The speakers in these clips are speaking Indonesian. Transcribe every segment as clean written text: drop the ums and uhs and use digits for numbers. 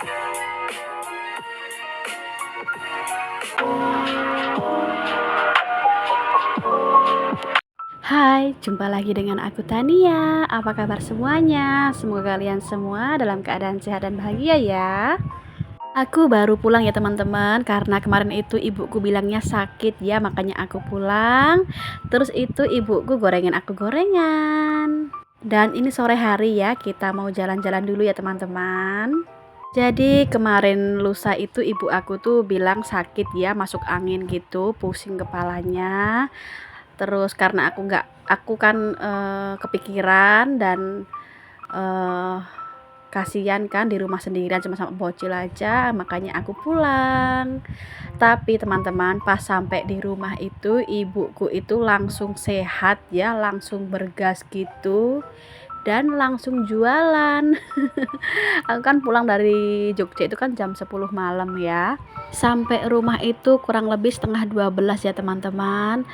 Hai, jumpa lagi dengan aku Tania. Apa kabar semuanya? Semoga kalian semua dalam keadaan sehat dan bahagia ya. Aku baru pulang ya teman-teman, karena kemarin itu ibuku bilangnya sakit ya, makanya aku pulang. Terus itu ibuku gorengin aku gorengan. Dan ini sore hari ya, kita mau jalan-jalan dulu ya teman-teman. Jadi kemarin lusa itu ibu aku tuh bilang sakit ya, masuk angin gitu, pusing kepalanya. Terus karena aku kan kepikiran dan eh, kasihan kan di rumah sendirian cuma sama bocil aja, makanya aku pulang. Tapi teman-teman, pas sampai di rumah itu ibuku itu langsung sehat ya, langsung bergas gitu dan langsung jualan. Aku kan pulang dari Jogja itu kan jam 10 malam ya. Sampai rumah itu kurang lebih setengah 12 ya teman-teman.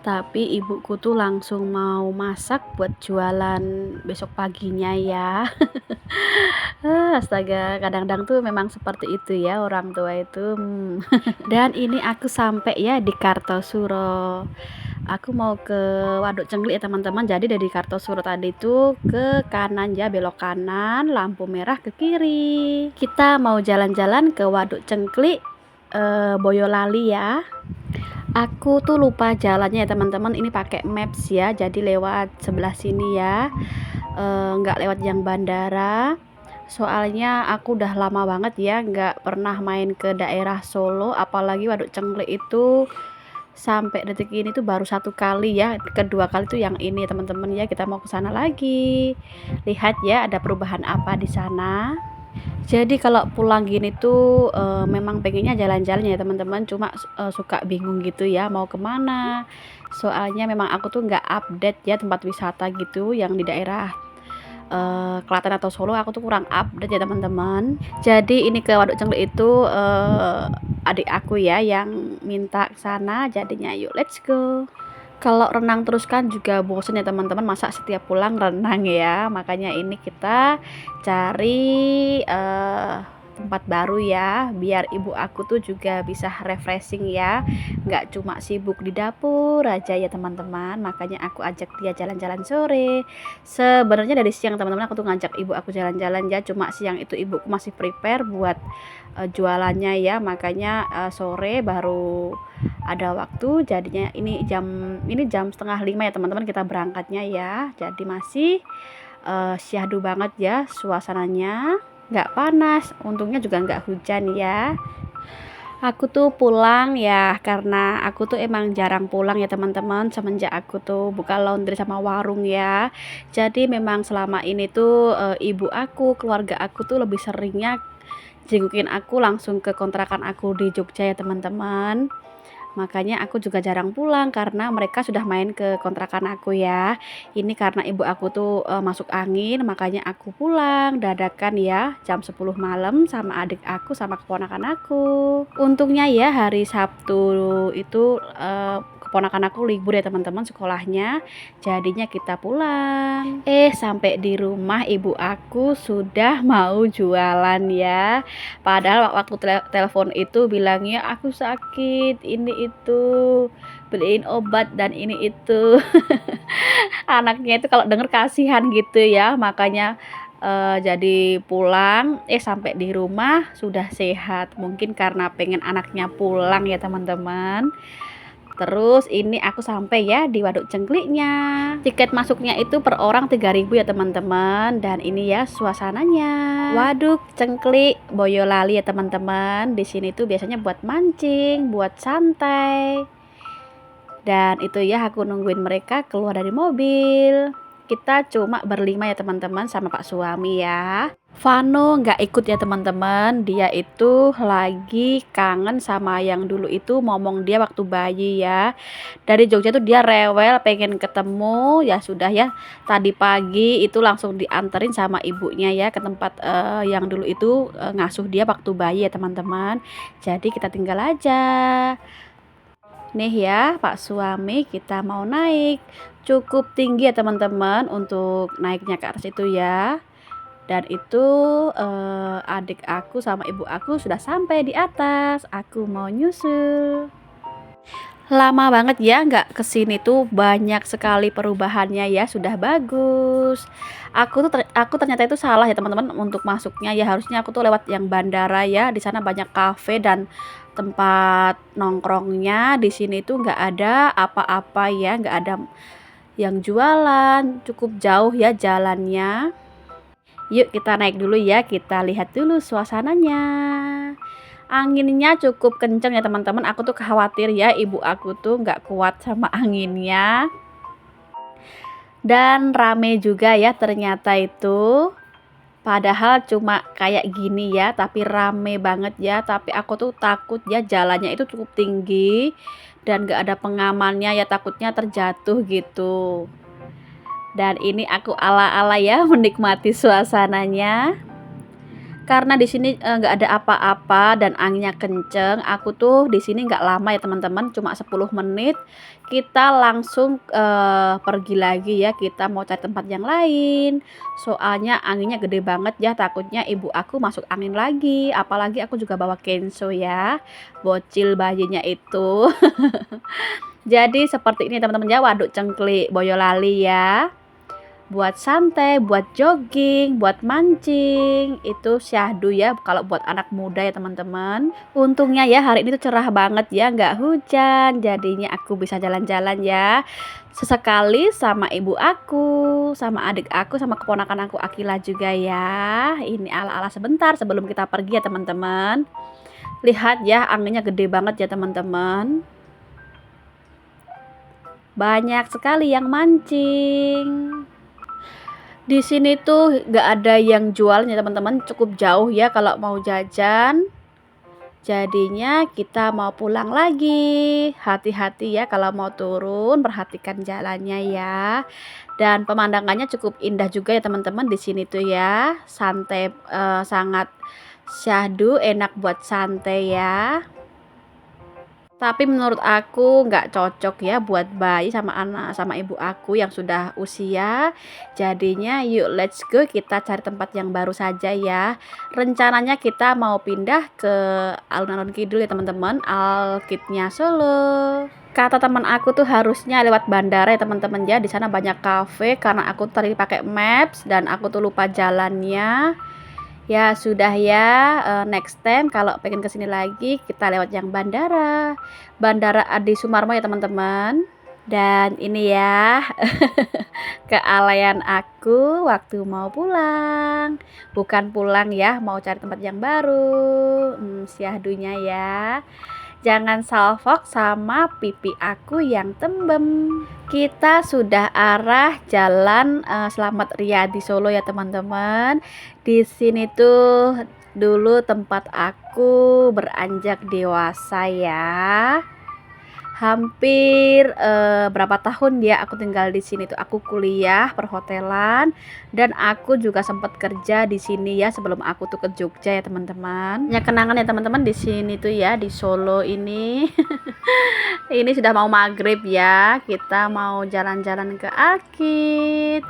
Tapi ibuku tuh langsung mau masak buat jualan besok paginya ya. Astaga, kadang-kadang tuh memang seperti itu ya orang tua itu. Dan ini aku sampai ya di Kartosuro. Aku mau ke Waduk Cengklik ya teman-teman. Jadi dari Kartosuro tadi itu ke kanan ya, belok kanan, lampu merah ke kiri. Kita mau jalan-jalan ke Waduk Cengklik, Boyolali ya. Aku tuh lupa jalannya ya teman-teman. Ini pakai maps ya, jadi lewat sebelah sini ya, nggak lewat yang bandara. Soalnya aku udah lama banget ya nggak pernah main ke daerah Solo, apalagi Waduk Cengklik itu sampai detik ini tuh baru satu kali ya. Kedua kali tuh yang ini teman-teman ya, kita mau ke sana lagi. Lihat ya ada perubahan apa di sana. Jadi kalau pulang gini tuh memang pengennya jalan-jalan ya teman-teman, cuma suka bingung gitu ya mau kemana. Soalnya memang aku tuh nggak update ya tempat wisata gitu yang di daerah Klaten atau Solo, aku tuh kurang update ya teman-teman. Jadi ini ke Waduk Cengklik itu adik aku ya yang minta ke sana, jadinya yuk let's go. Kalau renang terus kan juga bosen ya teman-teman, masa setiap pulang renang ya. Makanya ini kita cari tempat baru ya, biar ibu aku tuh juga bisa refreshing ya, nggak cuma sibuk di dapur aja ya teman-teman. Makanya aku ajak dia jalan-jalan sore. Sebenarnya dari siang teman-teman aku tuh ngajak ibu aku jalan-jalan ya, cuma siang itu ibuku masih prepare buat jualannya ya, makanya sore baru ada waktu. Jadinya ini jam setengah 5 ya teman-teman kita berangkatnya ya. Jadi masih syahdu banget ya suasananya, nggak panas, untungnya juga nggak hujan ya. Aku tuh pulang ya karena aku tuh emang jarang pulang ya teman-teman, semenjak aku tuh buka laundry sama warung ya. Jadi memang selama ini tuh ibu aku, keluarga aku tuh lebih seringnya jengukin aku langsung ke kontrakan aku di Jogja ya teman-teman. Makanya aku juga jarang pulang karena mereka sudah main ke kontrakan aku ya. Ini karena ibu aku tuh masuk angin, makanya aku pulang dadakan ya jam 10 malam sama adik aku sama keponakan aku. Untungnya ya hari Sabtu itu keponakan aku libur ya teman-teman sekolahnya. Jadinya kita pulang. Sampai di rumah ibu aku sudah mau jualan ya. Padahal waktu telepon itu bilangnya aku sakit, ini itu, beliin obat dan ini itu. Anaknya itu kalau denger kasihan gitu ya, makanya jadi pulang, sampai di rumah sudah sehat. Mungkin karena pengen anaknya pulang ya teman-teman. Terus ini aku sampai ya di Waduk Cengkliknya. Tiket masuknya itu per orang 3.000 ya teman-teman. Dan ini ya suasananya. Waduk Cengklik Boyolali ya teman-teman. Di sini tuh biasanya buat mancing, buat santai. Dan itu ya aku nungguin mereka keluar dari mobil. Kita cuma berlima ya teman-teman sama Pak suami ya. Vano nggak ikut ya teman-teman, dia itu lagi kangen sama yang dulu itu momong dia waktu bayi ya. Dari Jogja tuh dia rewel pengen ketemu, ya sudah ya. Tadi pagi itu langsung dianterin sama ibunya ya ke tempat yang dulu itu ngasuh dia waktu bayi ya teman-teman. Jadi kita tinggal aja. Nih ya Pak suami, kita mau naik. Cukup tinggi ya teman-teman untuk naiknya ke atas itu ya. Dan itu adik aku sama ibu aku sudah sampai di atas. Aku mau nyusul. Lama banget ya nggak kesini tuh, banyak sekali perubahannya ya, sudah bagus. Aku ternyata itu salah ya teman-teman untuk masuknya ya, harusnya aku tuh lewat yang bandara ya. Di sana banyak kafe dan tempat nongkrongnya. Di sini tuh nggak ada apa-apa ya, nggak ada yang jualan, cukup jauh ya jalannya. Yuk kita naik dulu ya, kita lihat dulu suasananya. Anginnya cukup kenceng ya teman-teman, aku tuh khawatir ya ibu aku tuh nggak kuat sama anginnya. Dan rame juga ya ternyata itu. Padahal cuma kayak gini ya, tapi rame banget ya. Tapi aku tuh takut ya, jalannya itu cukup tinggi dan nggak ada pengamannya ya, takutnya terjatuh gitu. Dan ini aku ala-ala ya menikmati suasananya. Karena di sini nggak ada apa-apa dan anginnya kenceng, aku tuh di sini nggak lama ya teman-teman, cuma 10 menit. Kita langsung pergi lagi ya, kita mau cari tempat yang lain. Soalnya anginnya gede banget ya, takutnya ibu aku masuk angin lagi. Apalagi aku juga bawa Kenzo ya, bocil bayinya itu. Jadi seperti ini teman-teman ya, Waduk Cengklik Boyolali ya. Buat santai, buat jogging, buat mancing, itu syahdu ya kalau buat anak muda ya teman-teman. Untungnya ya hari ini tuh cerah banget ya, nggak hujan, jadinya aku bisa jalan-jalan ya. Sesekali sama ibu aku, sama adik aku, sama keponakan aku Akila juga ya. Ini ala-ala sebentar sebelum kita pergi ya teman-teman. Lihat ya, anginnya gede banget ya teman-teman. Banyak sekali yang mancing. Di sini tuh gak ada yang jualnya teman-teman, cukup jauh ya kalau mau jajan. Jadinya kita mau pulang lagi. Hati-hati ya kalau mau turun, perhatikan jalannya ya. Dan pemandangannya cukup indah juga ya teman-teman di sini tuh ya. Santai, sangat syahdu, enak buat santai ya. Tapi menurut aku nggak cocok ya buat bayi sama anak sama ibu aku yang sudah usia. Jadinya yuk let's go, kita cari tempat yang baru saja ya. Rencananya kita mau pindah ke alun-alun kidul ya teman-teman, Alkitnya Solo. Kata teman aku tuh harusnya lewat bandara ya teman-teman ya. Di sana banyak kafe, karena aku tadi pakai maps dan aku tuh lupa jalannya. Ya sudah ya, next time kalau pengen kesini lagi kita lewat yang Bandara Adi Sumarmo ya teman-teman. Dan ini ya kealayan aku waktu mau pulang. Bukan pulang ya, mau cari tempat yang baru. Syahdunya ya. Jangan salfok sama pipi aku yang tembem. Kita sudah arah jalan Slamet Riyadi Solo ya teman-teman. Di sini tuh dulu tempat aku beranjak dewasa ya. Hampir berapa tahun ya aku tinggal di sini tuh, aku kuliah perhotelan dan aku juga sempat kerja di sini ya sebelum aku tuh ke Jogja ya teman-teman. Ya kenangan ya teman-teman di sini tuh ya di Solo ini. Ini sudah mau maghrib ya, kita mau jalan-jalan ke Alkit.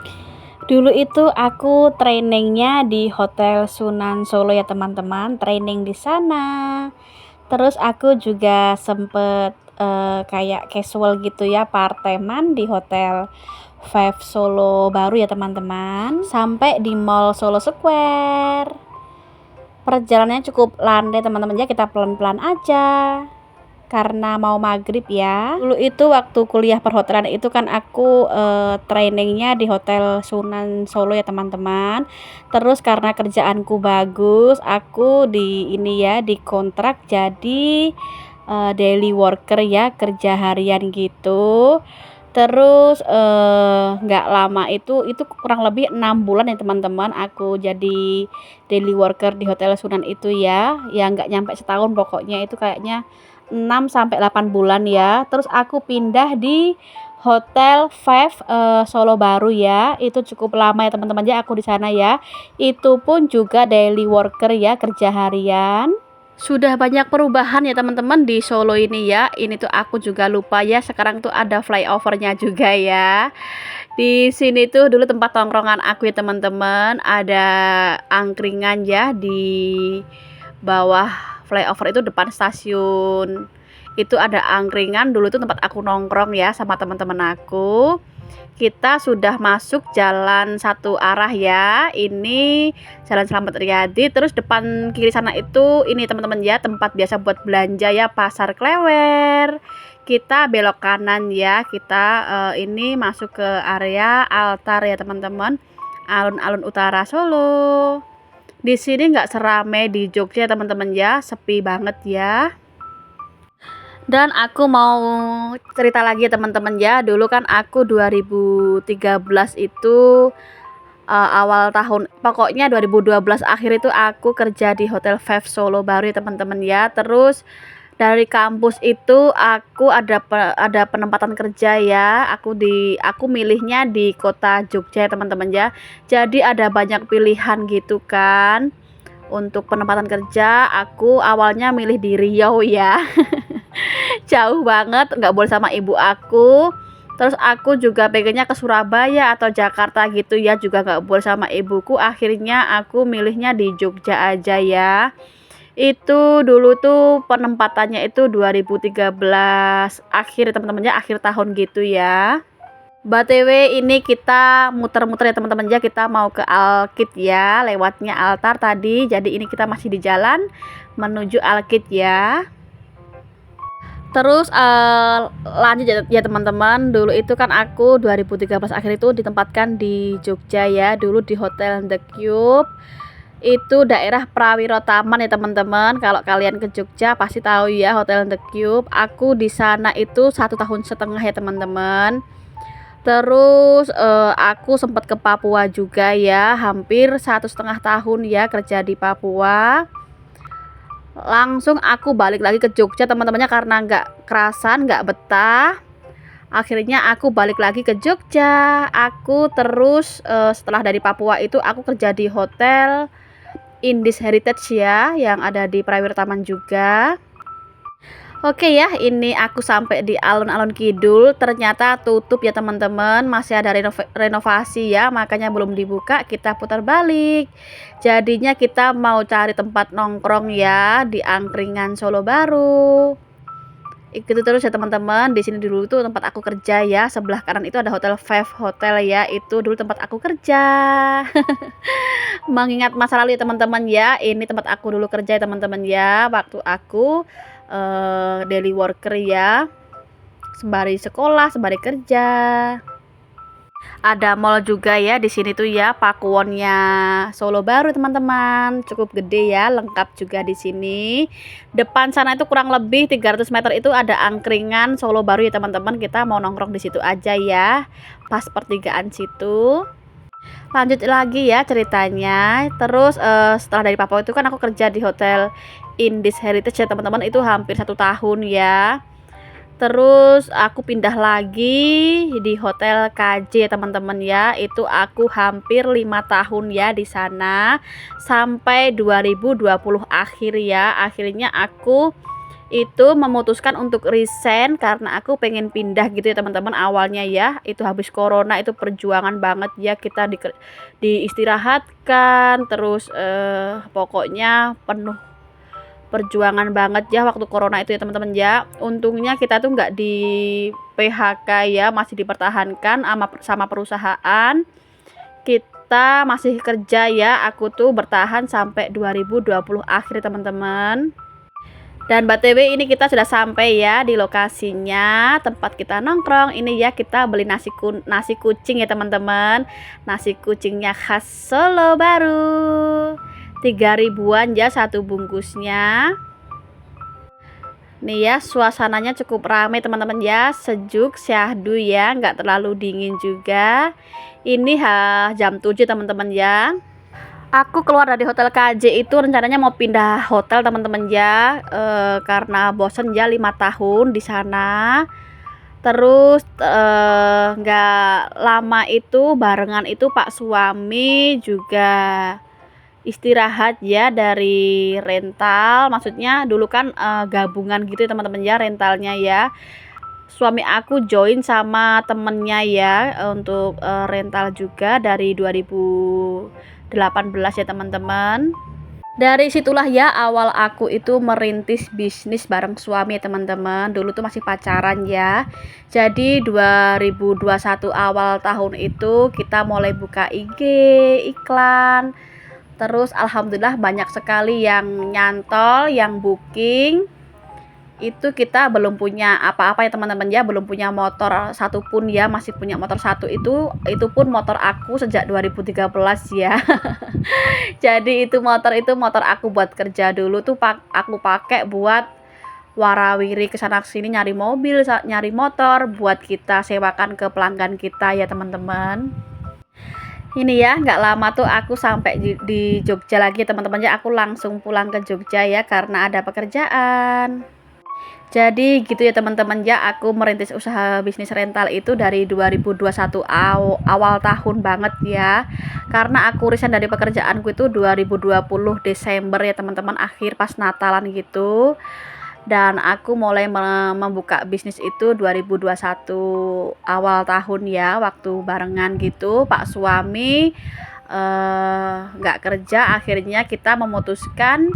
Dulu itu aku trainingnya di Hotel Sunan Solo ya teman-teman, training di sana. Terus aku juga sempet kayak casual gitu ya, part-timean di Hotel Five Solo baru ya teman-teman, sampai di Mall Solo Square. Perjalanannya cukup landai teman-teman ya, kita pelan-pelan aja karena mau maghrib ya. Dulu itu waktu kuliah perhotelan itu kan aku trainingnya di Hotel Sunan Solo ya teman-teman. Terus karena kerjaanku bagus, aku di ini ya dikontrak jadi daily worker ya, kerja harian gitu. Terus nggak lama itu kurang lebih 6 bulan ya teman-teman aku jadi daily worker di Hotel Sunan itu ya. Ya nggak nyampe setahun pokoknya, itu kayaknya 6-8 bulan ya. Terus aku pindah di Hotel Five Solo baru ya. Itu cukup lama ya teman-teman ya aku di sana ya. Itu pun juga daily worker ya, kerja harian. Sudah banyak perubahan ya teman-teman di Solo ini ya. Ini tuh aku juga lupa ya, sekarang tuh ada flyovernya juga ya. Di sini tuh dulu tempat tongkrongan aku ya teman-teman. Ada angkringan ya di bawah flyover itu depan stasiun. Itu ada angkringan, dulu tuh tempat aku nongkrong ya sama teman-teman aku. Kita sudah masuk jalan satu arah ya. Ini Jalan Slamet Riyadi. Terus depan kiri sana itu ini teman-teman ya, tempat biasa buat belanja ya, Pasar Klewer. Kita belok kanan ya. Kita ini masuk ke area altar ya teman-teman. Alun-alun utara Solo. Di sini nggak serame di Jogja teman-teman ya, sepi banget ya. Dan aku mau cerita lagi ya teman-teman ya. Dulu kan aku 2013 itu awal tahun, pokoknya 2012 akhir itu aku kerja di Hotel Five Solo baru ya teman-teman ya. Terus dari kampus itu aku ada penempatan kerja ya. Aku milihnya di kota Jogja ya teman-teman ya. Jadi ada banyak pilihan gitu kan. Untuk penempatan kerja aku awalnya milih di Riau ya. Jauh banget, nggak boleh sama ibu aku. Terus aku juga pengennya ke Surabaya atau Jakarta gitu ya, juga nggak boleh sama ibuku. Akhirnya aku milihnya di Jogja aja ya. Itu dulu tuh penempatannya itu 2013 akhir teman-teman ya, akhir tahun gitu ya. BTW ini kita muter-muter ya teman-teman ya, kita mau ke Alkit ya, lewatnya altar tadi. Jadi ini kita masih di jalan menuju Alkit ya. Terus lanjut ya teman-teman. Dulu itu kan aku 2013 akhir itu ditempatkan di Jogja ya, dulu di Hotel The Cube. Itu daerah Prawiro Taman ya teman-teman. Kalau kalian ke Jogja pasti tahu ya Hotel The Cube. Aku di sana itu 1,5 tahun ya teman-teman. Terus aku sempat ke Papua juga ya, hampir 1,5 tahun ya kerja di Papua. Langsung aku balik lagi ke Jogja teman-temannya, karena nggak kerasan, nggak betah. Akhirnya aku balik lagi ke Jogja. Aku terus setelah dari Papua itu aku kerja di hotel Indis Heritage ya, yang ada di Prawiro Taman juga. Oke ya, ini aku sampai di alun-alun kidul. Ternyata tutup ya teman-teman, masih ada renovasi ya, makanya belum dibuka. Kita putar balik. Jadinya kita mau cari tempat nongkrong ya di angkringan Solo Baru. Itu terus ya teman-teman. Di sini dulu tuh tempat aku kerja ya. Sebelah kanan itu ada Hotel Five Hotel ya. Itu dulu tempat aku kerja. Mengingat masa lalu ya teman-teman ya. Ini tempat aku dulu kerja ya teman-teman ya. Waktu aku daily worker ya, sembari sekolah, sembari kerja. Ada mall juga ya di sini tuh ya, Pakuwonnya Solo Baru teman-teman, cukup gede ya, lengkap juga di sini. Depan sana itu kurang lebih 300 meter itu ada angkringan Solo Baru ya teman-teman. Kita mau nongkrong di situ aja ya, pas pertigaan situ. Lanjut lagi ya ceritanya. Terus setelah dari Papua itu kan aku kerja di hotel Indis Heritage ya teman-teman, itu hampir 1 tahun ya. Terus aku pindah lagi di hotel KJ ya teman-teman ya, itu aku hampir 5 tahun ya di sana sampai 2020 akhir ya. Akhirnya aku itu memutuskan untuk resign karena aku pengen pindah gitu ya teman-teman. Awalnya ya itu habis corona, itu perjuangan banget ya, kita diistirahatkan terus pokoknya penuh perjuangan banget ya waktu corona itu ya teman-teman ya. Untungnya kita tuh nggak di PHK ya, masih dipertahankan sama perusahaan. Kita masih kerja ya, aku tuh bertahan sampai 2020 akhir teman-teman. Dan BTW ini kita sudah sampai ya di lokasinya, tempat kita nongkrong. Ini ya kita beli nasi kucing ya teman-teman. Nasi kucingnya khas Solo Baru. 3.000-an ya satu bungkusnya. Nih ya, suasananya cukup ramai teman-teman ya, sejuk, syahdu ya, nggak terlalu dingin juga. Ini jam 7 teman-teman ya. Aku keluar dari hotel KJ itu rencananya mau pindah hotel teman-teman ya, karena bosen ya 5 tahun di sana. Terus nggak lama itu barengan itu Pak suami juga istirahat ya dari rental, maksudnya dulu kan gabungan gitu ya teman-teman ya rentalnya ya. Suami aku join sama temennya ya untuk rental juga dari 2018 ya teman-teman. Dari situlah ya awal aku itu merintis bisnis bareng suami ya teman-teman. Dulu tuh masih pacaran ya. Jadi 2021 awal tahun itu kita mulai buka IG, iklan. Terus alhamdulillah banyak sekali yang nyantol, yang booking. Itu kita belum punya apa-apa ya teman-teman ya, belum punya motor satupun ya, masih punya motor satu itu pun motor aku sejak 2013 ya. Jadi itu motor aku buat kerja dulu tuh aku pakai buat warawiri kesana sini nyari mobil, nyari motor buat kita sewakan ke pelanggan kita ya teman-teman. Ini ya nggak lama tuh aku sampai di Jogja lagi teman-teman ya, aku langsung pulang ke Jogja ya karena ada pekerjaan. Jadi gitu ya teman-teman ya, aku merintis usaha bisnis rental itu dari 2021 awal tahun banget ya. Karena aku resign dari pekerjaanku itu 2020 Desember ya teman-teman, akhir pas Natalan gitu. Dan aku mulai membuka bisnis itu 2021 awal tahun ya, waktu barengan gitu Pak suami nggak kerja, akhirnya kita memutuskan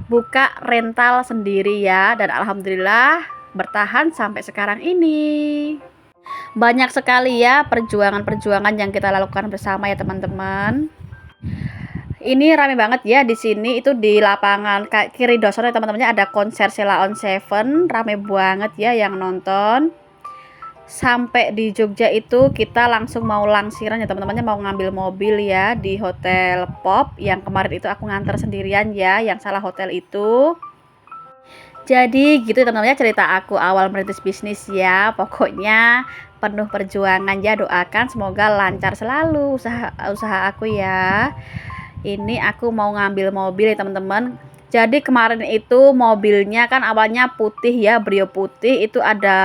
buka rental sendiri ya, dan alhamdulillah bertahan sampai sekarang ini. Banyak sekali ya perjuangan-perjuangan yang kita lakukan bersama ya teman-teman. Ini rame banget ya di sini, itu di lapangan kiri dosono teman-temannya ada konser Sheila on Seven, rame banget ya yang nonton. Sampai di Jogja itu kita langsung mau langsiran ya teman-temannya, mau ngambil mobil ya di Hotel Pop yang kemarin itu aku nganter sendirian ya, yang salah hotel itu. Jadi gitu teman-teman ya cerita aku awal merintis bisnis ya, pokoknya penuh perjuangan ya, doakan semoga lancar selalu usaha aku ya. Ini aku mau ngambil mobil ya teman-teman. Jadi kemarin itu mobilnya kan awalnya putih ya, Brio putih, itu ada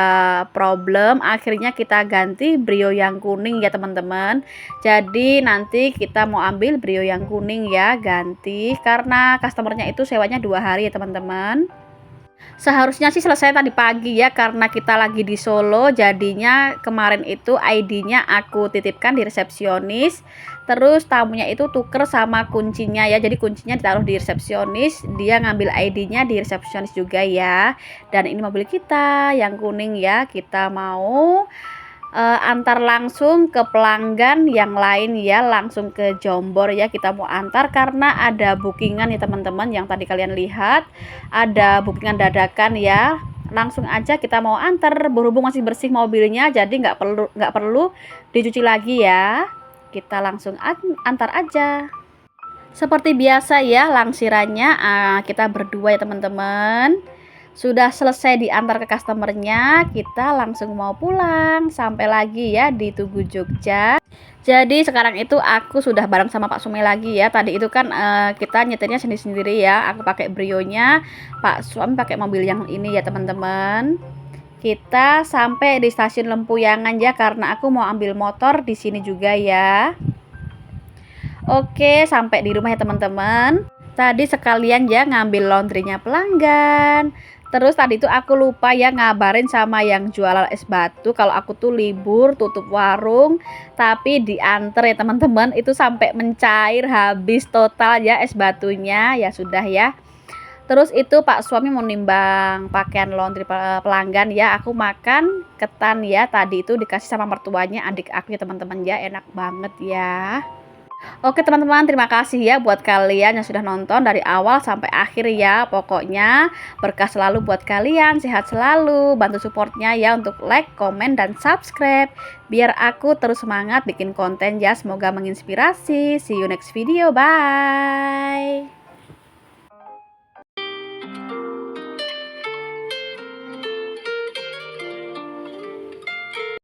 problem, akhirnya kita ganti Brio yang kuning ya teman-teman. Jadi nanti kita mau ambil Brio yang kuning ya, ganti karena customernya itu sewanya 2 hari ya teman-teman. Seharusnya sih selesai tadi pagi ya, karena kita lagi di Solo, jadinya kemarin itu ID-nya aku titipkan di resepsionis, terus tamunya itu tuker sama kuncinya ya, jadi kuncinya ditaruh di resepsionis, dia ngambil ID-nya di resepsionis juga ya. Dan ini mobil kita yang kuning ya, kita mau antar langsung ke pelanggan yang lain ya, langsung ke Jombor ya, kita mau antar karena ada bookingan ya teman-teman, yang tadi kalian lihat ada bookingan dadakan ya, langsung aja kita mau antar, berhubung masih bersih mobilnya jadi nggak perlu dicuci lagi ya, kita langsung antar aja. Seperti biasa ya langsirannya kita berdua ya teman-teman. Sudah selesai diantar ke customernya, kita langsung mau pulang, sampai lagi ya di Tugu Jogja. Jadi sekarang itu aku sudah bareng sama Pak Sumi lagi ya. Tadi itu kan kita nyetirnya sendiri-sendiri ya, aku pakai Brionya, Pak Sumi pakai mobil yang ini ya teman-teman. Kita sampai di stasiun Lempuyangan ya, karena aku mau ambil motor di sini juga ya. Oke, sampai di rumah ya teman-teman. Tadi sekalian ya ngambil laundrynya pelanggan. Terus tadi tuh aku lupa ya ngabarin sama yang jualan es batu kalau aku tuh libur tutup warung, tapi diantar ya teman-teman, itu sampai mencair habis total ya es batunya, ya sudah ya. Terus itu Pak suami mau nimbang pakaian laundry pelanggan ya, aku makan ketan ya, tadi itu dikasih sama mertuanya adik aku ya teman-teman ya, enak banget ya. Oke teman-teman, terima kasih ya buat kalian yang sudah nonton dari awal sampai akhir ya. Pokoknya berkah selalu buat kalian, sehat selalu, bantu supportnya ya untuk like, komen, dan subscribe biar aku terus semangat bikin konten ya. Semoga menginspirasi. See you next video, bye.